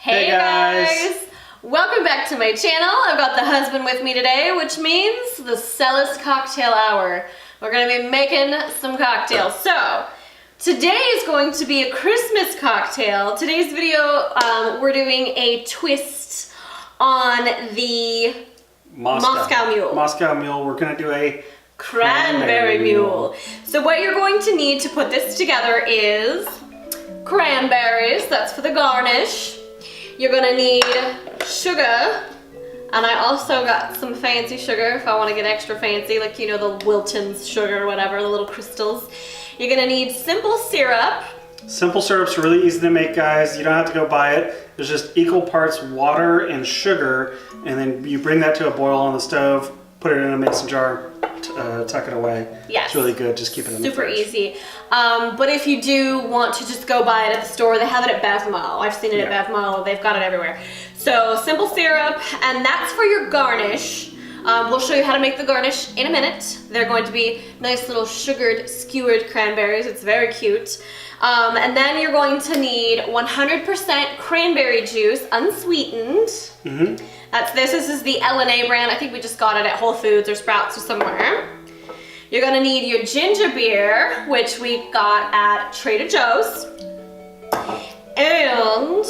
Hey guys! Welcome back to my channel. I've got the husband with me today, which means the Celes cocktail hour. We're going to be making some cocktails. So, today is going to be a Christmas cocktail. Today's video, we're doing a twist on the Moscow Mule. Moscow Mule. We're going to do a Cranberry Mule. So what you're going to need to put this together is cranberries, that's for the garnish. You're gonna need sugar, and I also got some fancy sugar if I want to get extra fancy, like you know the Wilton's sugar or whatever, the little crystals. You're gonna need simple syrup. Simple syrup's really easy to make, guys. You don't have to go buy it. There's just equal parts water and sugar, and then you bring that to a boil on the stove, put it in a mason jar, tuck it away. Yes. It's really good. Just keep it in the fridge. Super easy. But if you do want to just go buy it at the store, they have it at Bev Mall. I've seen it at Bev Mall. They've got it everywhere. So simple syrup, and that's for your garnish. We'll show you how to make the garnish in a minute. They're going to be nice little sugared, skewered cranberries. It's very cute. And then you're going to need 100% cranberry juice, unsweetened. Mm-hmm. This is the L&A brand. I think we just got it at Whole Foods or Sprouts or somewhere. You're gonna need your ginger beer, which we got at Trader Joe's. And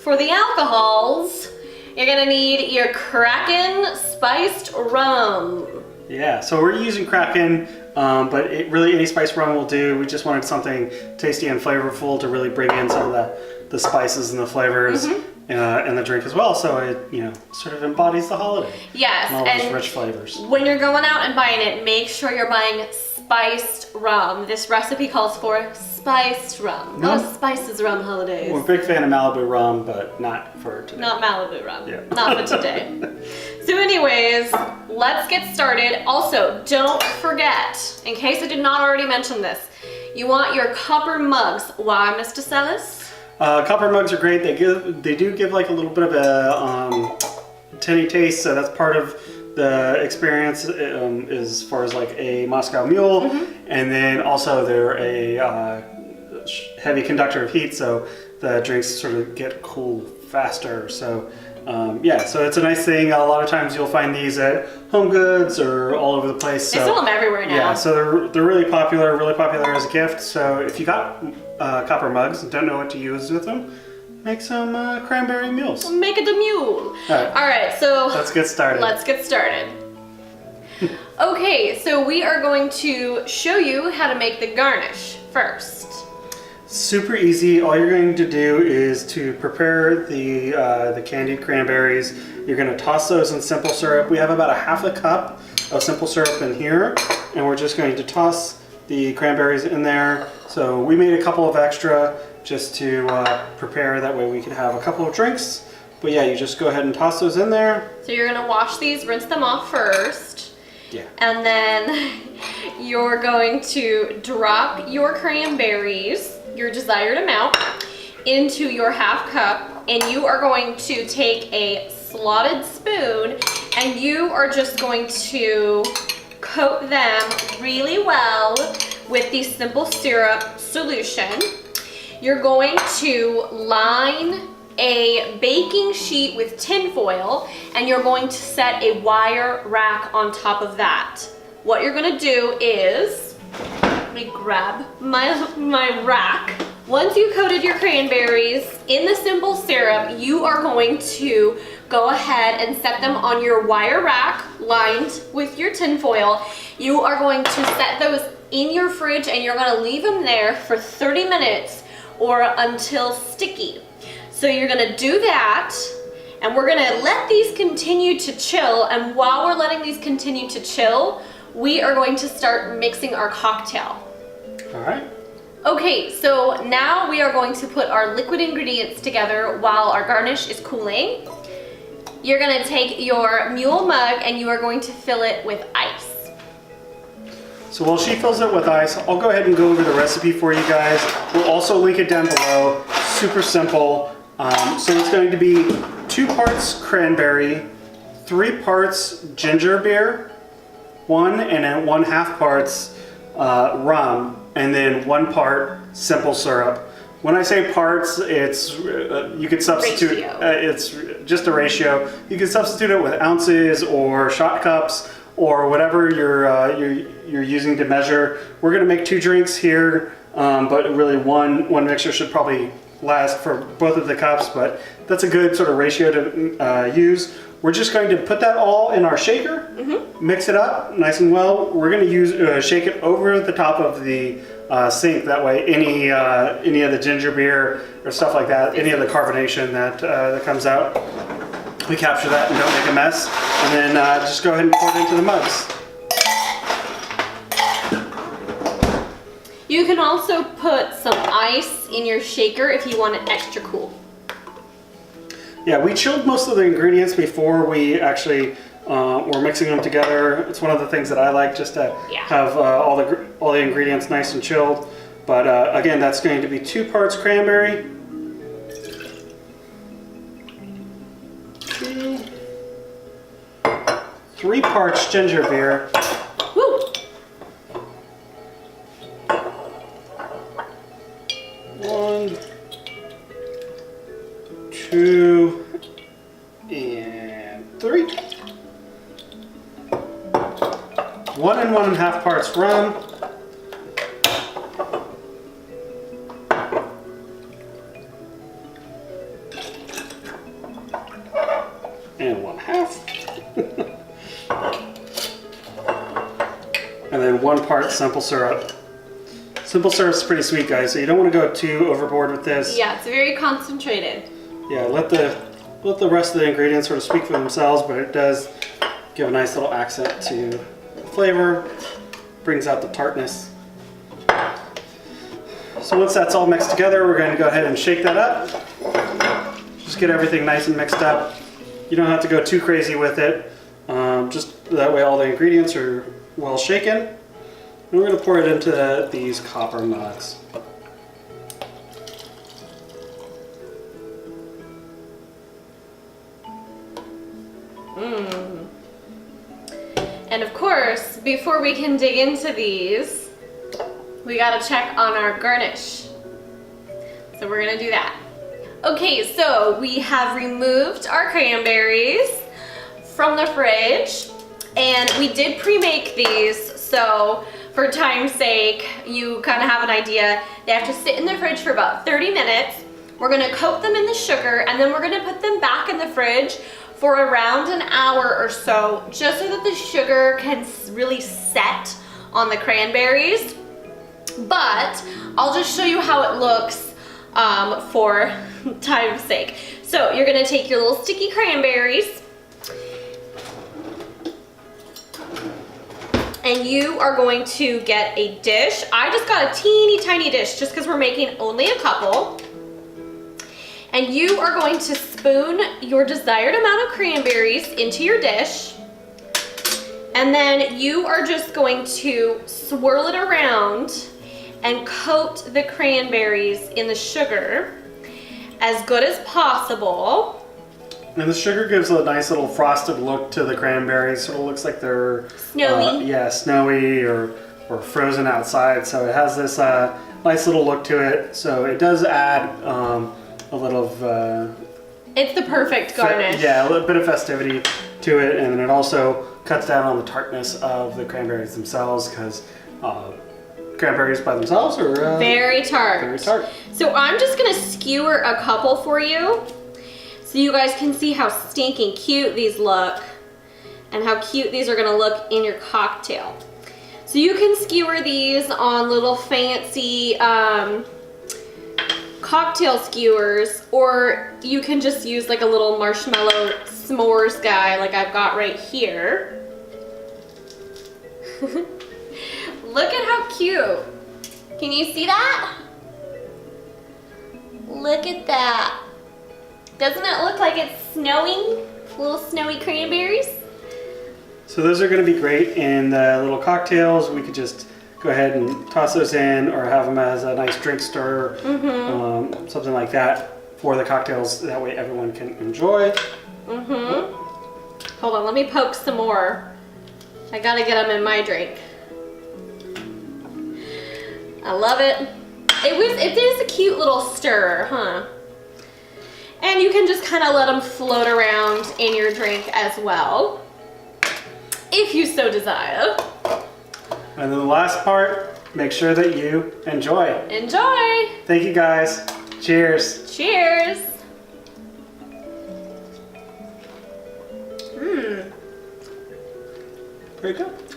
for the alcohols, you're gonna need your Kraken spiced rum. Yeah, so we're using Kraken, but really any spiced rum will do. We just wanted something tasty and flavorful to really bring in some of the spices and the flavors. In the drink as well, so it sort of embodies the holiday. Yes, and all those rich flavors. When you're going out and buying it, make sure you're buying spiced rum. This recipe calls for spiced rum. Not a spices rum holidays. We're a big fan of Malibu rum, but not for today. Not Malibu rum. Yeah. Not for today. So anyways, let's get started. Also, don't forget, in case I did not already mention this, you want your copper mugs. Why, Mr. Celes? Copper mugs are great. They do give like a little bit of a tinny taste, so that's part of the experience as far as like a Moscow Mule. And then also they're a heavy conductor of heat, so the drinks sort of get cool faster. So yeah, so it's a nice thing. A lot of times you'll find these at Home Goods or all over the place. They sell them everywhere now. Yeah, so they're really popular as a gift. So if you got copper mugs and don't know what to use with them, make some cranberry mules. Make it a mule. All right, so let's get started. Okay, so we are going to show you how to make the garnish first. Super easy. All you're going to do is to prepare the candied cranberries. You're going to toss those in simple syrup. We have about a half a cup of simple syrup in here, and we're just going to toss the cranberries in there. So we made a couple of extra just to prepare. That way we could have a couple of drinks. But yeah, you just go ahead and toss those in there. So you're going to wash these, rinse them off first. Yeah. And then you're going to drop your cranberries, your desired amount, into your half cup, and you are going to take a slotted spoon and you are just going to coat them really well with the simple syrup solution. You're going to line a baking sheet with tin foil, and you're going to set a wire rack on top of that. What you're going to do is, let me grab my rack. Once you coated your cranberries in the simple syrup, you are going to go ahead and set them on your wire rack lined with your tin foil. You are going to set those in your fridge, and you're going to leave them there for 30 minutes or until sticky. So you're gonna do that, and we're gonna let these continue to chill, and while we're letting these continue to chill, we are going to start mixing our cocktail. All right. Okay, so now we are going to put our liquid ingredients together while our garnish is cooling. You're gonna take your mule mug and you are going to fill it with ice. So while she fills it with ice, I'll go ahead and go over the recipe for you guys. We'll also link it down below. Super simple. So it's going to be 2 parts cranberry, 3 parts ginger beer, 1 and 1/2 parts rum, and then 1 part simple syrup. When I say parts, it's you could substitute. It's just a ratio. You can substitute it with ounces or shot cups or whatever you're using to measure. We're gonna make 2 drinks here, but really one mixer should probably last for both of the cups. But that's a good sort of ratio to use. We're just going to put that all in our shaker, mix it up nice and well. We're going to shake it over the top of the sink. That way, any of the ginger beer or stuff like that, any of the carbonation that comes out, we capture that and don't make a mess. And then just go ahead and pour it into the mugs. You can also put some ice in your shaker if you want it extra cool. Yeah, we chilled most of the ingredients before we actually were mixing them together. It's one of the things that I like, just to have all the ingredients nice and chilled. But again, that's going to be 2 parts cranberry, 3 parts ginger beer. Woo! 1, 2, and 3. 1 and 1.5 parts rum. And 1/2. And then 1 part simple syrup. Simple syrup's pretty sweet, guys, so you don't want to go too overboard with this. Yeah, it's very concentrated. Yeah, let the rest of the ingredients sort of speak for themselves, but it does give a nice little accent to the flavor, brings out the tartness. So once that's all mixed together, we're going to go ahead and shake that up. Just get everything nice and mixed up. You don't have to go too crazy with it. Just that way all the ingredients are well shaken. And we're going to pour it into these copper mugs. And of course, before we can dig into these, we gotta check on our garnish. So we're gonna do that. Okay, so we have removed our cranberries from the fridge, and we did pre-make these, so for time's sake, you kind of have an idea. They have to sit in the fridge for about 30 minutes. We're gonna coat them in the sugar, and then we're gonna put them back in the fridge for around an hour or so, just so that the sugar can really set on the cranberries. But I'll just show you how it looks for time's sake. So you're gonna take your little sticky cranberries, and you are going to get a dish. I just got a teeny tiny dish just because we're making only a couple. And you are going to spoon your desired amount of cranberries into your dish. And then you are just going to swirl it around and coat the cranberries in the sugar as good as possible. And the sugar gives a nice little frosted look to the cranberries. Sort of looks like they're snowy. Yeah, snowy or frozen outside. So it has this nice little look to it. So it does add a little of it's the perfect garnish. Yeah, a little bit of festivity to it, and then it also cuts down on the tartness of the cranberries themselves, because cranberries by themselves are very tart. Very tart. So I'm just gonna skewer a couple for you, so you guys can see how stinking cute these look, and how cute these are gonna look in your cocktail. So you can skewer these on little fancy cocktail skewers, or you can just use like a little marshmallow s'mores guy like I've got right here. Look at how cute. Can you see that? Look at that. Doesn't it look like it's snowing? Little snowy cranberries? So those are going to be great in the little cocktails. We could just go ahead and toss those in, or have them as a nice drink stirrer, something like that for the cocktails. That way everyone can enjoy. Hold on, let me poke some more. I gotta get them in my drink. I love it. It is a cute little stir, huh? And you can just kind of let them float around in your drink as well, if you so desire. And then the last part, make sure that you enjoy. Enjoy! Thank you guys. Cheers. Cheers! Very good.